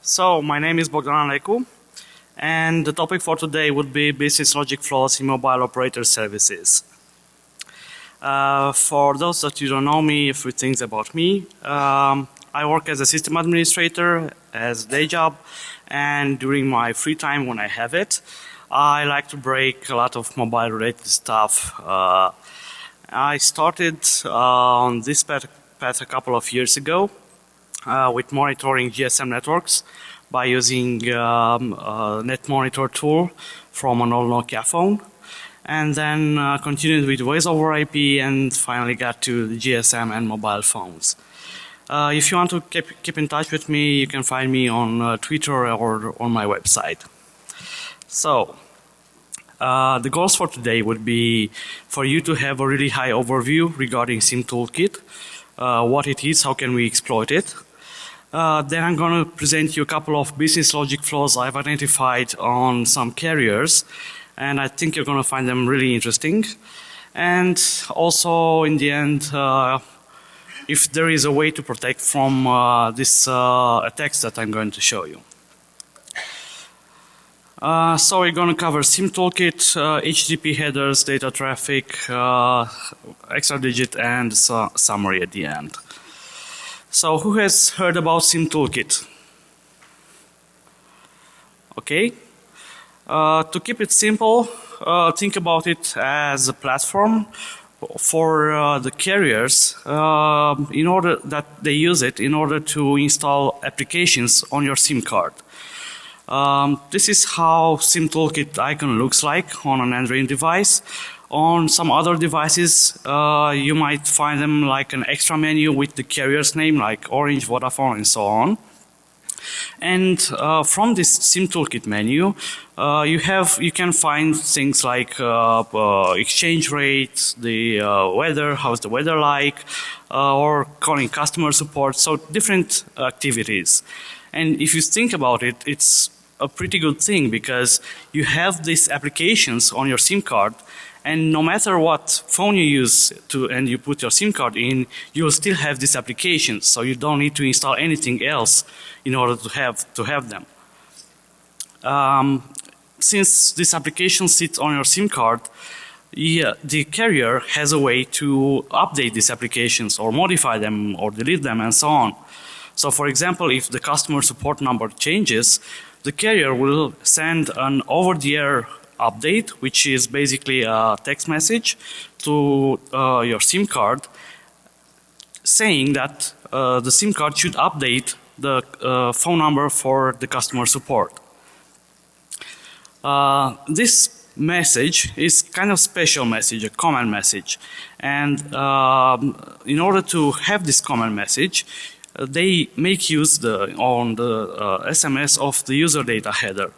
So my name is Bogdan Alecu, and the topic for today would be business logic flaws in mobile operator services. For those that you don't know me, a few things about me. I work as a system administrator as a day job, and during my free time when I have it, I like to break a lot of mobile related stuff. I started on this path a couple of years ago with monitoring GSM networks by using a net monitor tool from an old Nokia phone, and then continued with voice over IP and finally got to the GSM and mobile phones. If you want to keep in touch with me, you can find me on Twitter or on my website. So the goals for today would be for you to have a really high overview regarding SIM Toolkit, what it is, how can we exploit it. Then I'm going to present you a couple of business logic flaws I've identified on some carriers, and I think you're going to find them really interesting. And also in the end, if there is a way to protect from this attacks that I'm going to show you. So we're going to cover SIM Toolkit, HTTP headers, data traffic, extra digit, and summary at the end. So who has heard about SIM Toolkit? Okay. To keep it simple, think about it as a platform for the carriers in order that they use it in order to install applications on your SIM card. This is how SIM Toolkit icon looks like on an Android device. On some other devices, you might find them like an extra menu with the carrier's name, like Orange, Vodafone, and so on. And from this SIM Toolkit menu, you can find things like exchange rates, the weather, how's the weather like, or calling customer support, so different activities. And if you think about it, it's a pretty good thing because you have these applications on your SIM card, and no matter what phone you use and you put your SIM card in, you'll still have these applications, so you don't need to install anything else in order to have them. Since this application sits on your SIM card, the carrier has a way to update these applications or modify them or delete them and so on. So for example, if the customer support number changes, the carrier will send an over-the-air update, which is basically a text message to your SIM card saying that the SIM card should update the phone number for the customer support. This message is kind of special message, a command message, and in order to have this command message, they make use on the SMS of the user data header.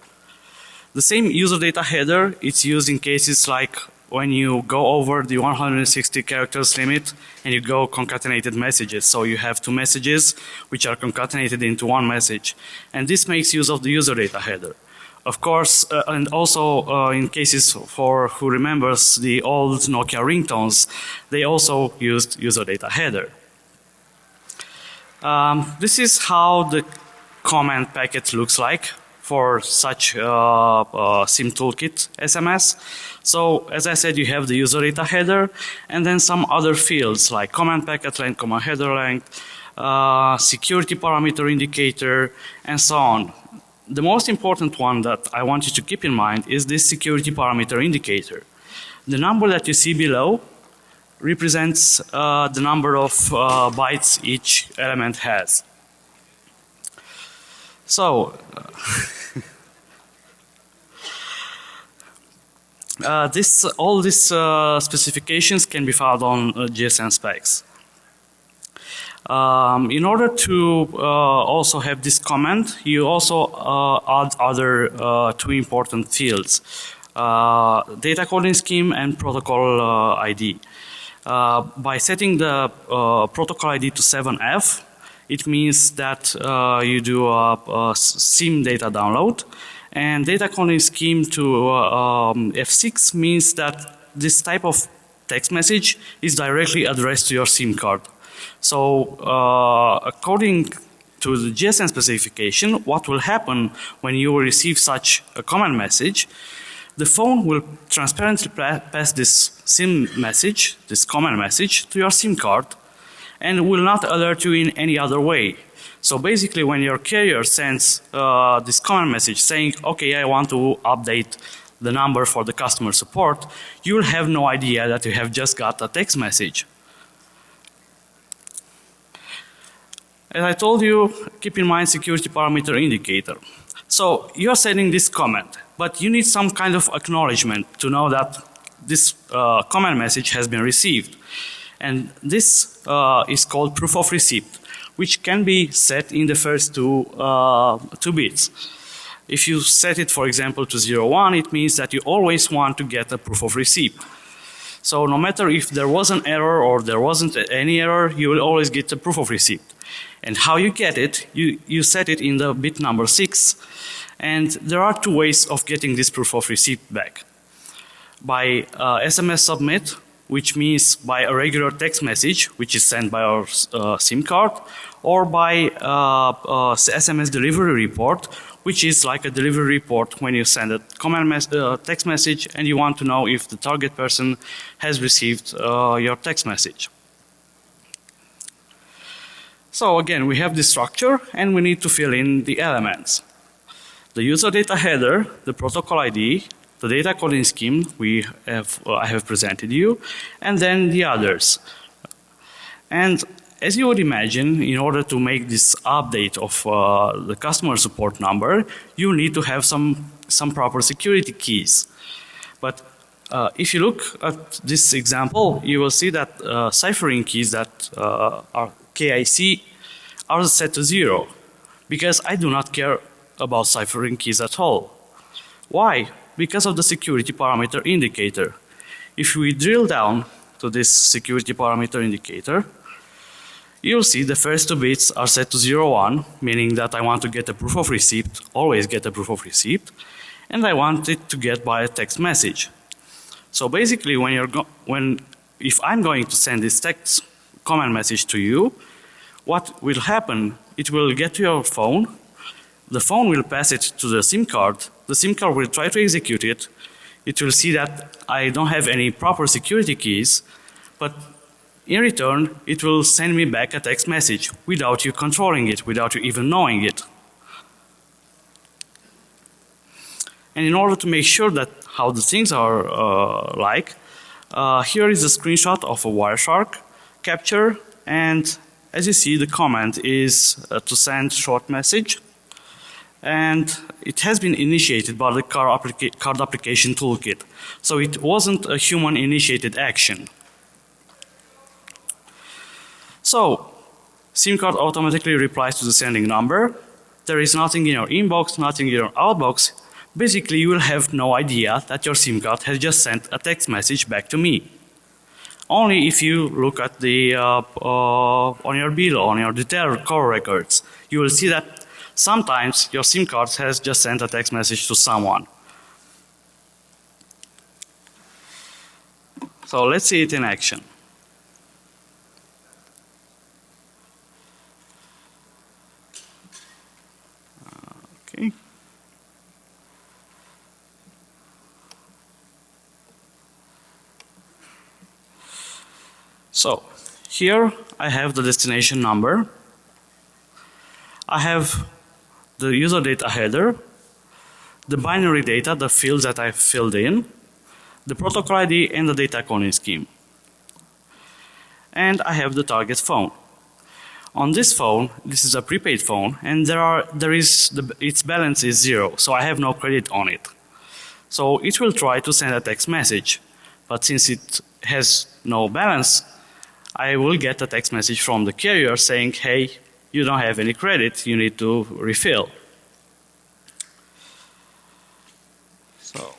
The same user data header is used in cases like when you go over the 160 characters limit and you go concatenated messages. So you have two messages which are concatenated into one message. And this makes use of the user data header. Of course, and also in cases for who remembers the old Nokia ringtones, they also used user data header. This is how the command packet looks like for such SIM Toolkit SMS. So as I said, you have the user data header and then some other fields like command packet length, command header length, security parameter indicator, and so on. The most important one that I want you to keep in mind is this security parameter indicator. The number that you see below represents the number of bytes each element has. So all these specifications can be found on GSM specs. In order to also have this command, you also add other two important fields, data coding scheme and protocol ID. By setting the protocol ID to 7F, it means that you do a SIM data download, and data coding scheme to F6 means that this type of text message is directly addressed to your SIM card. So according to the GSM specification, what will happen when you receive such a command message, the phone will transparently pass this SIM message, this command message, to your SIM card and will not alert you in any other way. So basically when your carrier sends this command message saying, okay, I want to update the number for the customer support, you will have no idea that you have just got a text message. As I told you, keep in mind security parameter indicator. So you're sending this comment, but you need some kind of acknowledgement to know that this command message has been received. And this is called proof of receipt, which can be set in the first two bits. If you set it, for example, to 01, it means that you always want to get a proof of receipt. So no matter if there was an error or there wasn't any error, you will always get a proof of receipt. And how you get it, you set it in the bit number 6. And there are two ways of getting this proof of receipt back. By SMS submit, which means by a regular text message, which is sent by our SIM card, or by SMS delivery report, which is like a delivery report when you send a text message and you want to know if the target person has received your text message. So again, we have this structure and we need to fill in the elements. The user data header, the protocol ID, the data coding scheme I have presented you, and then the others. And as you would imagine, in order to make this update of the customer support number, you need to have some proper security keys. But if you look at this example, you will see that ciphering keys that are KIC are set to 0, because I do not care about ciphering keys at all. Why? Because of the security parameter indicator. If we drill down to this security parameter indicator, you'll see the first two bits are set to 01, meaning that I want to get a proof of receipt, always get a proof of receipt, and I want it to get by a text message. So basically if I'm going to send this text command message to you, what will happen, it will get to your phone, the phone will pass it to the SIM card will try to execute it, it will see that I don't have any proper security keys, but in return it will send me back a text message without you controlling it, without you even knowing it. And in order to make sure that how the things are here is a screenshot of a Wireshark capture, and as you see the command is to send short message, and it has been initiated by the card application toolkit. So it wasn't a human initiated action. So SIM card automatically replies to the sending number. There is nothing in your inbox, nothing in your outbox. Basically you will have no idea that your SIM card has just sent a text message back to me. Only if you look at the on your bill, on your detailed call records, you will see that sometimes your SIM card has just sent a text message to someone. So let's see it in action. Okay. So here I have the destination number. I have the user data header, the binary data, the fields that I filled in, the protocol ID and the data coding scheme. And I have the target phone. On this phone, this is a prepaid phone, and its balance is 0, so I have no credit on it. So it will try to send a text message, but since it has no balance, I will get a text message from the carrier saying, hey, you don't have any credit, you need to refill. So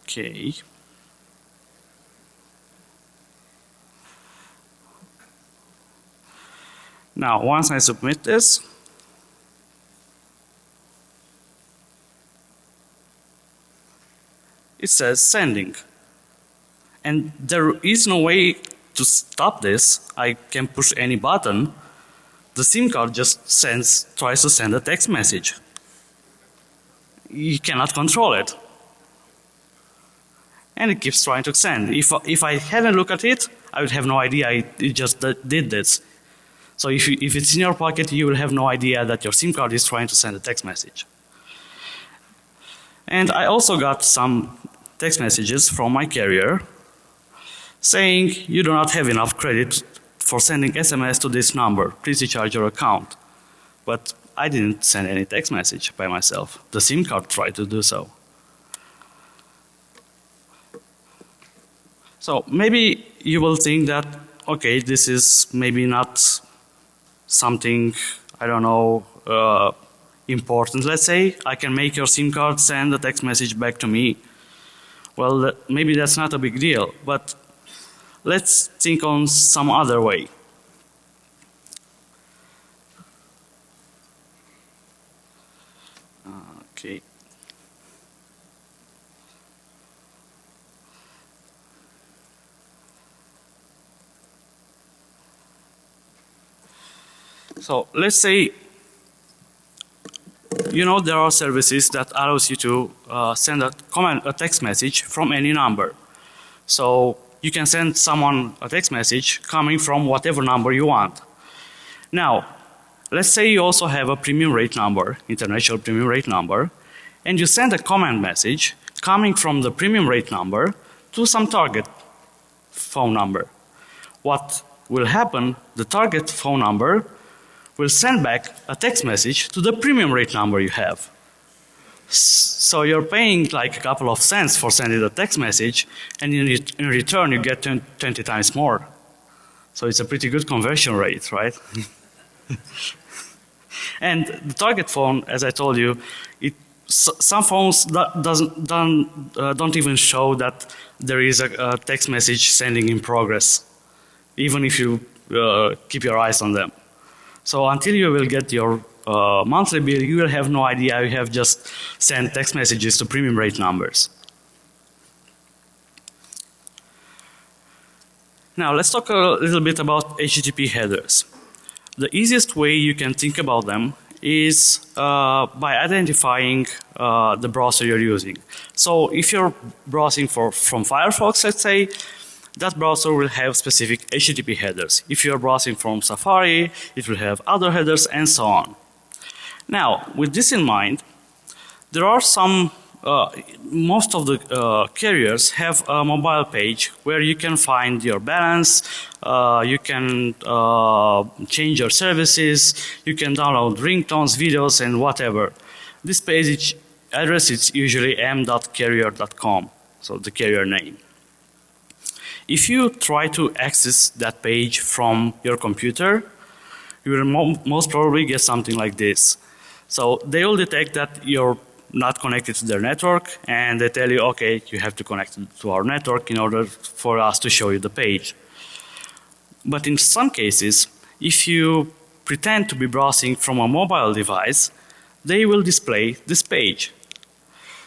okay. Now once I submit this, it says sending. And there is no way to stop this, I can push any button. The SIM card just tries to send a text message. You cannot control it. And it keeps trying to send. If I hadn't looked at it, I would have no idea it just did this. So if it's in your pocket, you will have no idea that your SIM card is trying to send a text message. And I also got some text messages from my carrier saying you do not have enough credit for sending SMS to this number. Please recharge your account. But I didn't send any text message by myself. The SIM card tried to do so. So maybe you will think that, okay, this is maybe not something, I don't know, important, let's say. I can make your SIM card send a text message back to me. Well, maybe that's not a big deal, but let's think on some other way. Okay. So let's say, you know, there are services that allows you to send a text message from any number. So you can send someone a text message coming from whatever number you want. Now, let's say you also have a premium rate number, international premium rate number, and you send a command message coming from the premium rate number to some target phone number. What will happen, the target phone number will send back a text message to the premium rate number you have. So you're paying like a couple of cents for sending a text message, and in return you get 20 times more. So it's a pretty good conversion rate, right? And the target phone, as I told you, some phones don't even show that there is a text message sending in progress, even if you keep your eyes on them. So until you will get your monthly bill, you will have no idea you have just sent text messages to premium rate numbers. Now let's talk a little bit about HTTP headers. The easiest way you can think about them is by identifying the browser you're using. So if you're browsing from Firefox, let's say, that browser will have specific HTTP headers. If you're browsing from Safari, it will have other headers and so on. Now, with this in mind, there are some, most of the carriers have a mobile page where you can find your balance, you can change your services, you can download ringtones, videos and whatever. This page address is usually m.carrier.com, so the carrier name. If you try to access that page from your computer, you will most probably get something like this. So they will detect that you're not connected to their network, and they tell you, okay, you have to connect to our network in order for us to show you the page. But in some cases, if you pretend to be browsing from a mobile device, they will display this page.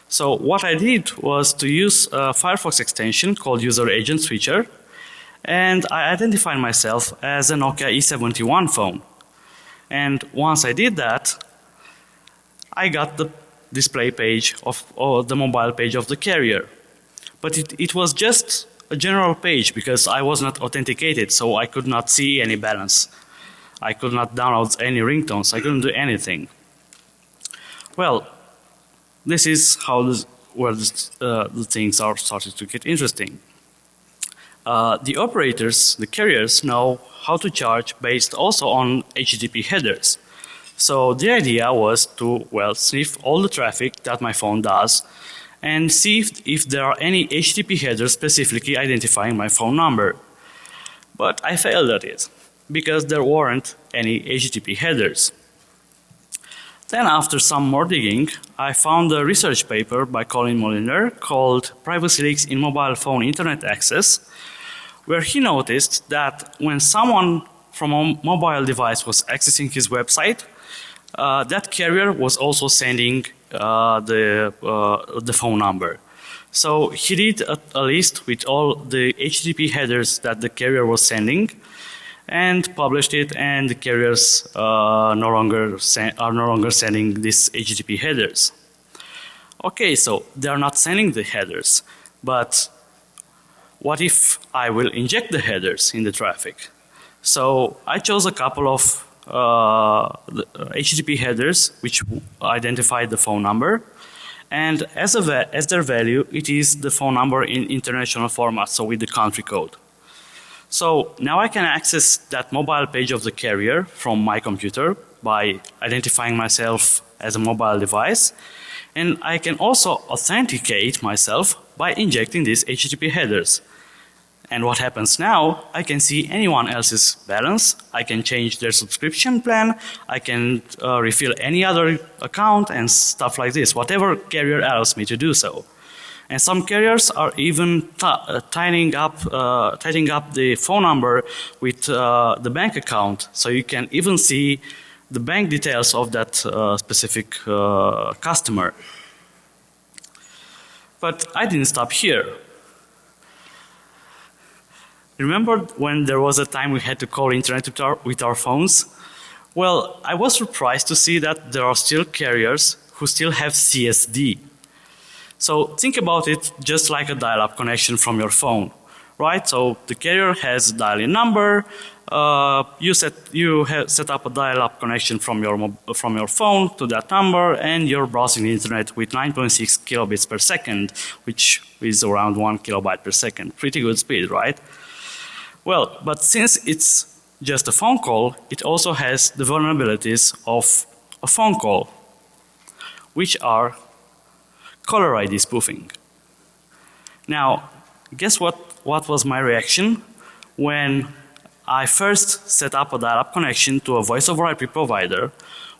So what I did was to use a Firefox extension called User Agent Switcher, and I identified myself as a Nokia E71 phone. And once I did that, I got the display page of the mobile page of the carrier. But it was just a general page because I was not authenticated, so I could not see any balance. I could not download any ringtones. I couldn't do anything. Well, this is how where the things are started to get interesting. The operators, the carriers, know how to charge based also on HTTP headers. So the idea was to, well, sniff all the traffic that my phone does and see if there are any HTTP headers specifically identifying my phone number. But I failed at it because there weren't any HTTP headers. Then after some more digging, I found a research paper by Colin Moliner called Privacy Leaks in Mobile Phone Internet Access, where he noticed that when someone from a mobile device was accessing his website, that carrier was also sending the phone number. So he did a list with all the HTTP headers that the carrier was sending and published it, and the carriers are no longer sending these HTTP headers. Okay, so they are not sending the headers, but what if I will inject the headers in the traffic? So I chose a couple of HTTP headers which identified the phone number, and as their value, it is the phone number in international format, so with the country code. So now I can access that mobile page of the carrier from my computer by identifying myself as a mobile device, and I can also authenticate myself by injecting these HTTP headers. And what happens now, I can see anyone else's balance, I can change their subscription plan, I can refill any other account and stuff like this, whatever carrier allows me to do so. And some carriers are even tightening up the phone number with the bank account, so you can even see the bank details of that specific customer. But I didn't stop here. Remember when there was a time we had to call internet with our phones? Well, I was surprised to see that there are still carriers who still have CSD. So think about it just like a dial-up connection from your phone, right? So the carrier has a dial-in number, you set up a dial-up connection from your phone to that number, and you're browsing the internet with 9.6 kilobits per second, which is around 1 kilobyte per second. Pretty good speed, right? Well, but since it's just a phone call, it also has the vulnerabilities of a phone call, which are caller ID spoofing. Now, guess what was my reaction when I first set up a dial-up connection to a voice over IP provider,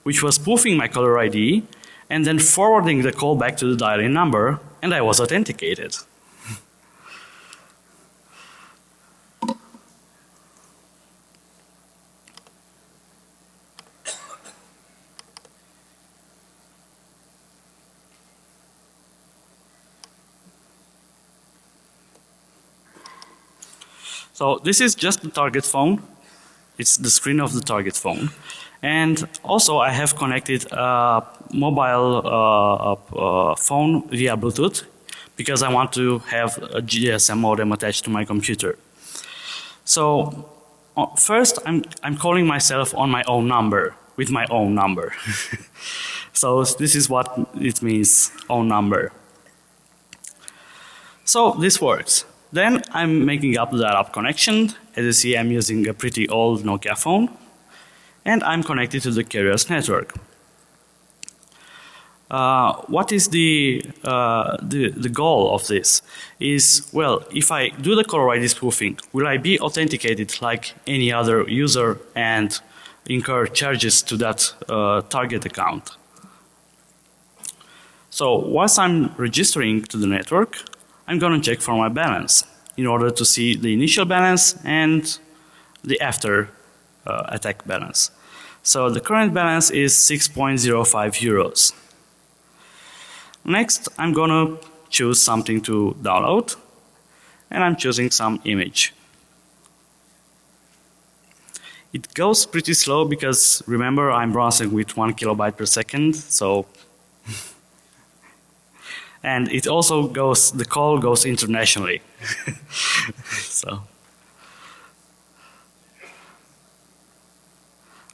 which was spoofing my caller ID and then forwarding the call back to the dial-in number, and I was authenticated. So this is just the target phone. It's the screen of the target phone. And also I have connected a mobile phone via Bluetooth because I want to have a GSM modem attached to my computer. So first I'm calling myself on my own number, with my own number. So this is what it means, own number. So this works. Then I'm making up the dial-up connection. As you see, I'm using a pretty old Nokia phone, and I'm connected to the carrier's network. What is the goal of this? Is, well, if I do the caller ID spoofing, will I be authenticated like any other user and incur charges to that target account? So once I'm registering to the network, I'm going to check for my balance in order to see the initial balance and the after attack balance. So the current balance is 6.05 euros. Next, I'm going to choose something to download, and I'm choosing some image. It goes pretty slow because remember I'm browsing with 1 kilobyte per second, so and it also goes, the call goes internationally. So.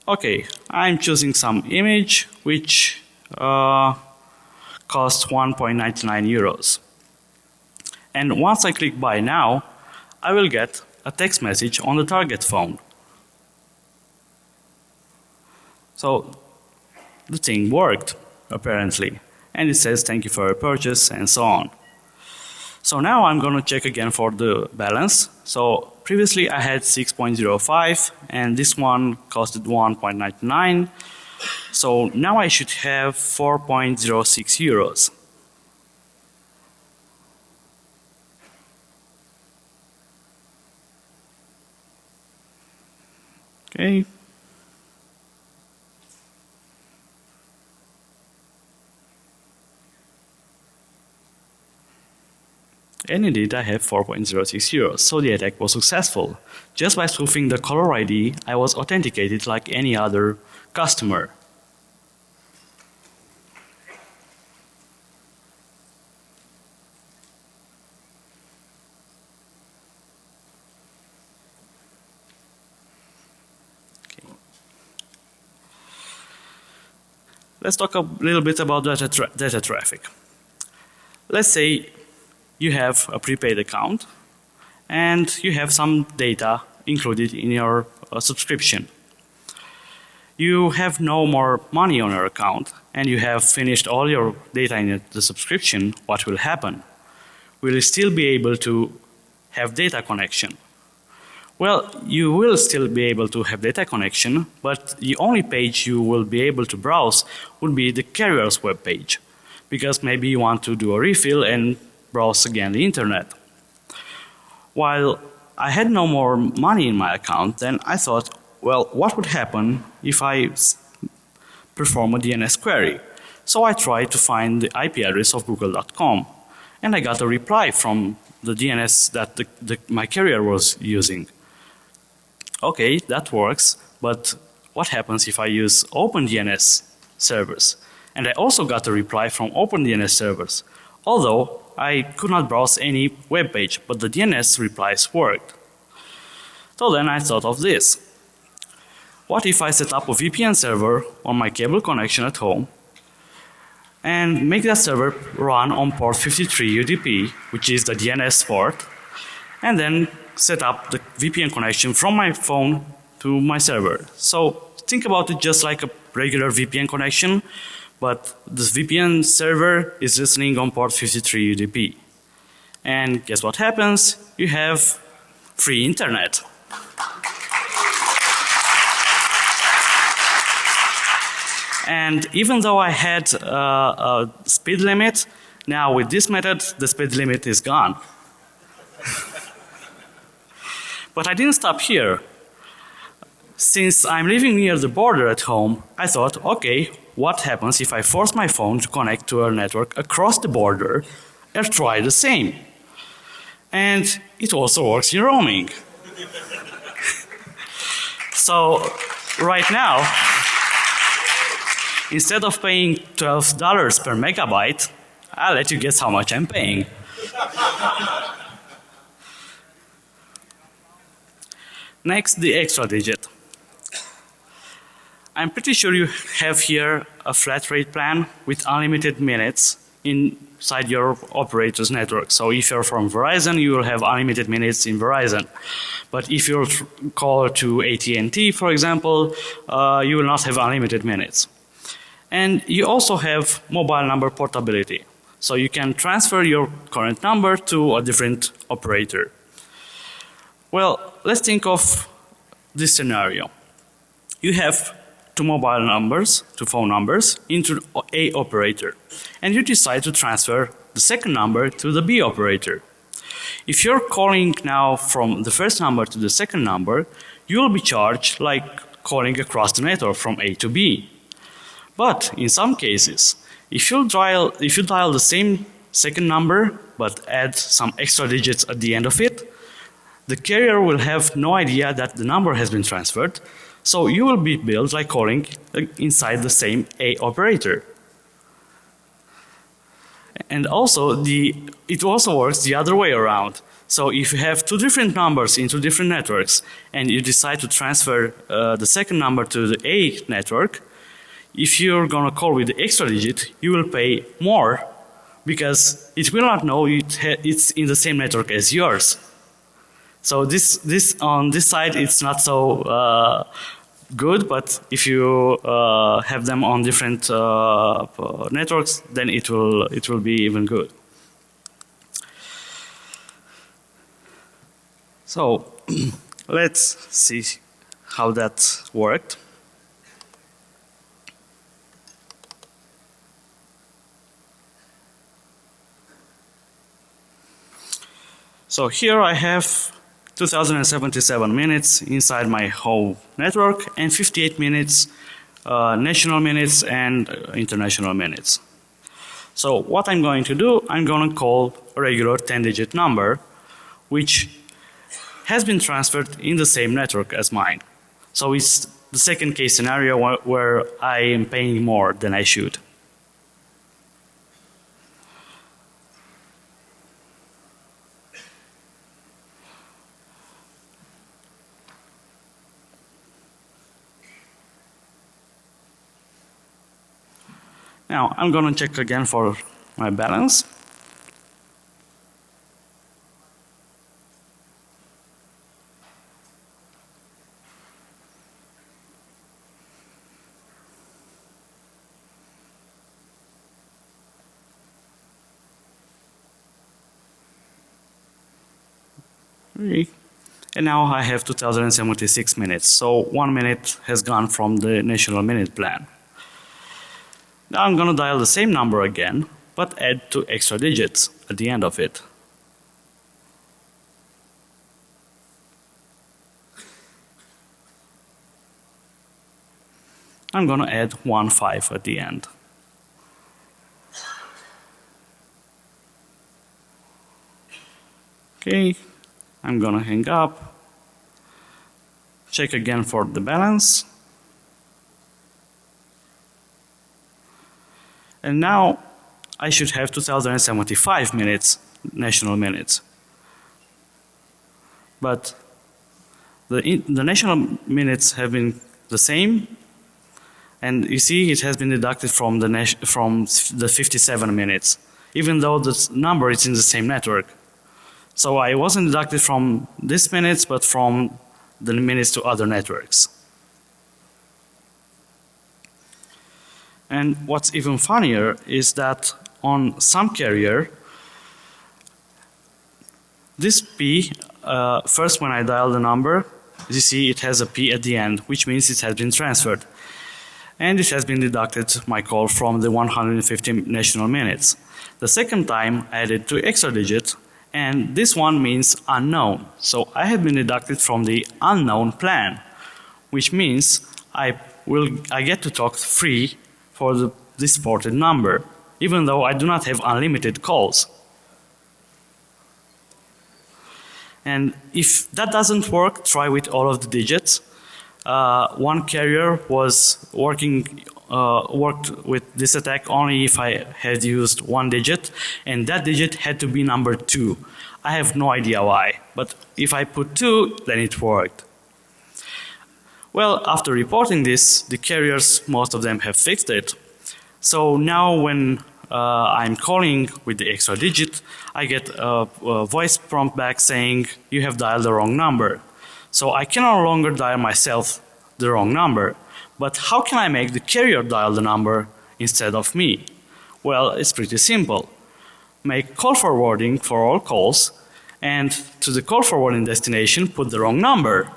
Okay, I'm choosing some image which costs 1.99 euros. And once I click buy now, I will get a text message on the target phone. So the thing worked, apparently. And it says thank you for your purchase and so on. So now I'm going to check again for the balance. So previously I had 6.05 and this one costed 1.99. So now I should have 4.06 euros. Okay. and indeed I have 4.060. So the attack was successful. Just by spoofing the caller ID, I was authenticated like any other customer. Let's talk a little bit about data traffic. Let's say you have a prepaid account and you have some data included in your subscription. You have no more money on your account and you have finished all your data in the subscription. What will happen? Will you still be able to have data connection? Well, you will still be able to have data connection, but the only page you will be able to browse would be the carrier's web page, because maybe you want to do a refill and browse again the internet. While I had no more money in my account, then I thought, well, what would happen if I perform a DNS query? So I tried to find the IP address of google.com, and I got a reply from the DNS that my carrier was using. Okay, that works, but what happens if I use OpenDNS servers? And I also got a reply from OpenDNS servers, although I could not browse any web page, but the DNS replies worked. So then I thought of this. What if I set up a VPN server on my cable connection at home and make that server run on port 53 UDP, which is the DNS port, and then set up the VPN connection from my phone to my server. So think about it just like a regular VPN connection, but this VPN server is listening on port 53 UDP. And guess what happens? You have free internet. And even though I had a speed limit, now with this method the speed limit is gone. But I didn't stop here. Since I'm living near the border at home, I thought, okay, what happens if I force my phone to connect to a network across the border and try the same? And it also works in roaming. So right now, instead of paying $12 per megabyte, I'll let you guess how much I'm paying. Next, the extra digit. I'm pretty sure you have here a flat rate plan with unlimited minutes inside your operator's network. So if you're from Verizon, you will have unlimited minutes in Verizon. But if you're call to AT&T, for example, you will not have unlimited minutes. And you also have mobile number portability. So you can transfer your current number to a different operator. Well, let's think of this scenario. You have two mobile numbers, two phone numbers into A operator, and you decide to transfer the second number to the B operator. If you're calling now from the first number to the second number, you will be charged like calling across the network from A to B. But in some cases, if you dial the same second number but add some extra digits at the end of it, the carrier will have no idea that the number has been transferred, so you will be billed like calling inside the same A operator. And also, it also works the other way around. So if you have two different numbers into different networks and you decide to transfer the second number to the A network, if you're gonna call with the extra digit, you will pay more because it will not know it's in the same network as yours. So this on this side it's not so good, but if you have them on different networks, then it will be even good. So let's see how that worked. So here I have 2077 minutes inside my home network and 58 minutes national minutes and international minutes. So what I'm going to do, I'm going to call a regular 10-digit number which has been transferred in the same network as mine. So it's the second case scenario where I am paying more than I should. Now I'm going to check again for my balance. And now I have 2076 minutes. So 1 minute has gone from the national minute plan. Now I'm going to dial the same number again, but add 2 extra digits at the end of it. I'm going to add 15 at the end. Okay, I'm going to hang up, check again for the balance. And now I should have 2075 minutes, national minutes. But the national minutes have been the same, and you see it has been deducted from the 57 minutes, even though the number is in the same network. So I wasn't deducted from this minutes, but from the minutes to other networks. And what's even funnier is that on some carrier, this P, first when I dial the number, you see it has a P at the end, which means it has been transferred. And it has been deducted my call from the 150 national minutes. The second time I added 2 extra digits, and this one means unknown. So I have been deducted from the unknown plan, which means I get to talk free for this ported number, even though I do not have unlimited calls. And if that doesn't work, try with all of the digits. One carrier was worked with this attack only if I had used 1 digit, and that digit had to be number 2. I have no idea why, but if I put 2, then it worked. Well, after reporting this, the carriers, most of them have fixed it. So now when I'm calling with the extra digit, I get a voice prompt back saying you have dialed the wrong number. So I can no longer dial myself the wrong number. But how can I make the carrier dial the number instead of me? Well, it's pretty simple. Make call forwarding for all calls, and to the call forwarding destination put the wrong number.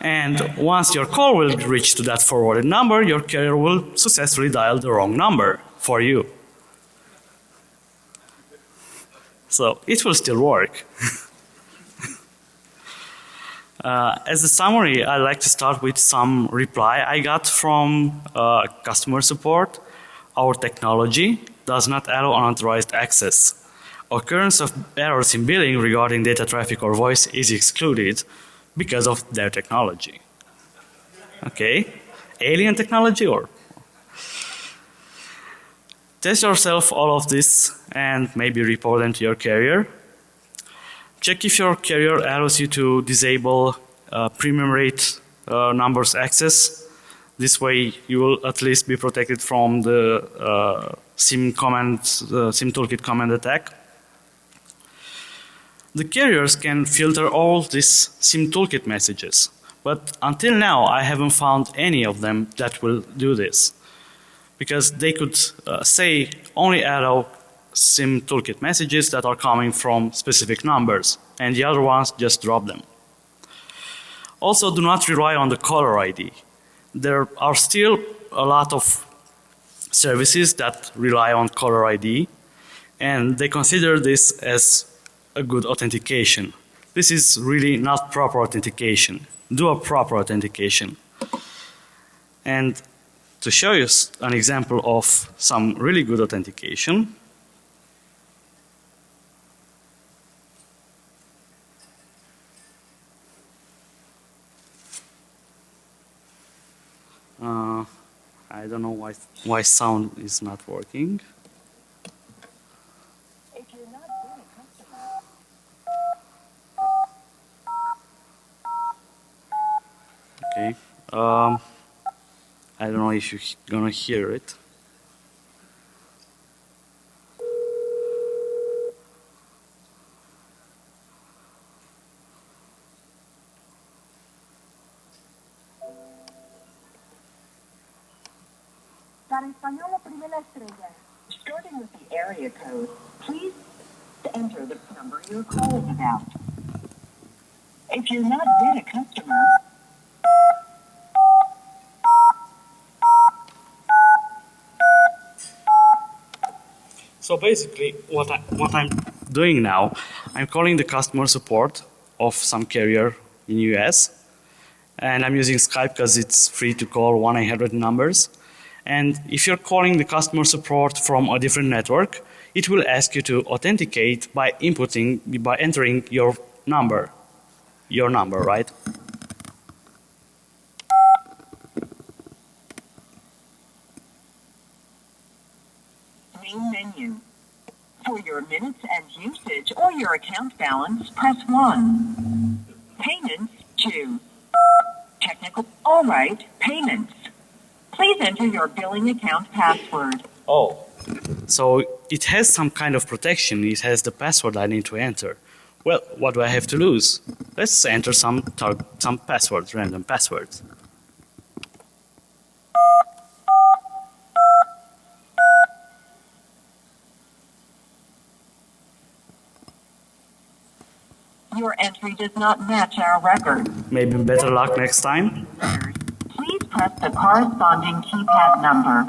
And once your call will reach to that forwarded number, your carrier will successfully dial the wrong number for you. So it will still work. As a summary, I'd like to start with some reply I got from customer support. Our technology does not allow unauthorized access. Occurrence of errors in billing regarding data traffic or voice is excluded because of their technology. Okay? Alien technology or? Test yourself all of this and maybe report them to your carrier. Check if your carrier allows you to disable premium rate numbers access. This way you will at least be protected from the SIM toolkit command attack. The carriers can filter all these SIM toolkit messages, but until now I haven't found any of them that will do this, because they could say only allow SIM toolkit messages that are coming from specific numbers, and the other ones just drop them. Also, do not rely on the caller ID. There are still a lot of services that rely on caller ID, and they consider this as a good authentication. This is really not proper authentication. Do a proper authentication. And to show you an example of some really good authentication. I don't know why sound is not working. If you're not been a customer, Okay. I don't know if you're gonna hear it. para español oprime la estrella. Starting with the area code, please enter the number you're calling about. If you're not been a customer, So basically, what I'm doing now, I'm calling the customer support of some carrier in US, and I'm using Skype because it's free to call 1-800 numbers. And if you're calling the customer support from a different network, it will ask you to authenticate by entering your number, right? main menu. For your minutes and usage or your account balance, press 1. Payments, 2. Technical, all right, payments. Please enter your billing account password. Oh, so it has some kind of protection. It has the password I need to enter. Well, what do I have to lose? Let's enter some passwords, random passwords. Your entry does not match our record. Maybe better luck next time. Please press the corresponding keypad number.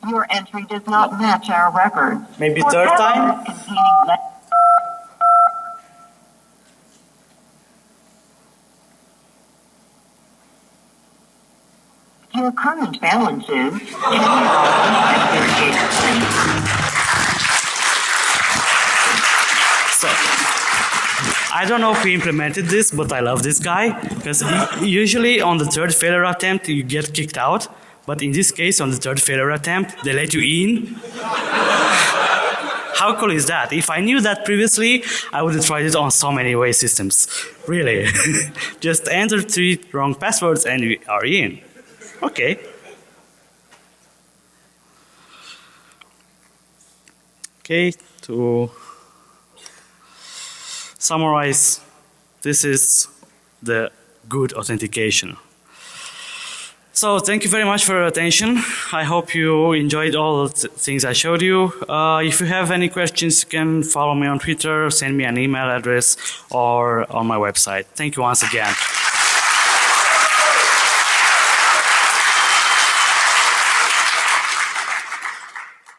Your entry does not match our record. Maybe For third time? passwords containing your current balance is So, I don't know if we implemented this, but I love this guy because usually on the third failure attempt you get kicked out, but in this case on the third failure attempt they let you in. How cool is that? If I knew that previously, I would have tried it on so many way systems. Really. Just enter 3 wrong passwords and you are in. Okay. Okay, to summarize, this is the good authentication. So thank you very much for your attention. I hope you enjoyed all the things I showed you. If you have any questions, you can follow me on Twitter, send me an email address, or on my website. Thank you once again.